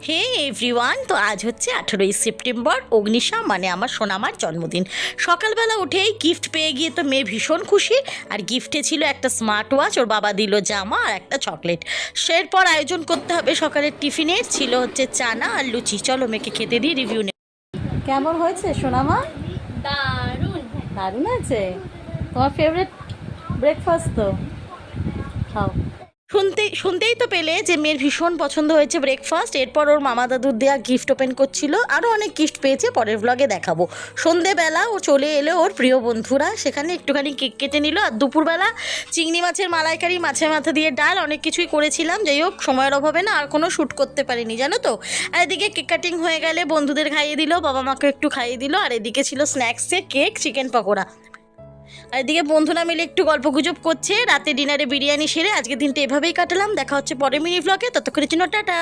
হে everyone, তো আজ হচ্ছে 18ই সেপ্টেম্বর, অগ্নিশা মানে আমার সোনামার জন্মদিন। সকালবেলা উঠেই গিফট পেয়ে গিয়ে তো মেয়ে ভীষণ খুশি। আর গিফটে ছিল একটা স্মার্ট ওয়াচ, ওর বাবা দিল জামা আর একটা চকলেট। এরপর আয়োজন করতে হবে সকালের টিফিনের, ছিল হচ্ছে চানা আর লুচি। চলো মেয়েকে খেতে দিই, রিভিউ নে। কেমন হয়েছে সোনামা? দারুণ। দারুণ আছে। তোমার ফেভারিট ব্রেকফাস্ট তো, খাও। শুনতেই তো পেলে যে মেয়ের ভীষণ পছন্দ হয়েছে ব্রেকফাস্ট। এরপর ওর মামা দাদুর দেওয়া গিফট ওপেন করছিল, আরও অনেক গিফট পেয়েছে, পরের ব্লগে দেখাবো। সন্ধেবেলা ও চলে এলো ওর প্রিয় বন্ধুরা, সেখানে একটুখানি কেক কেটে নিল। আর দুপুরবেলা চিংড়ি মাছের মালাইকারি, মাছের মাথা দিয়ে ডাল, অনেক কিছুই করেছিলাম। যাই হোক, সময়ের অভাবে না আর কোনো শ্যুট করতে পারিনি, জানো তো। আর এদিকে কেক কাটিং হয়ে গেলে বন্ধুদের খাইয়ে দিল, বাবা মাকে একটু খাইয়ে দিল। আর এদিকে ছিল স্ন্যাক্সে কেক, চিকেন পকোড়া। আর এদিকে বন্ধুরা মিলে একটু গল্পগুজব করছে। রাতে ডিনারে বিরিয়ানি সেরে আজকের দিনটা এভাবেই কাটালাম। দেখা হচ্ছে পরের মিনি ভ্লগে, ততক্ষণের জন্য টাটা।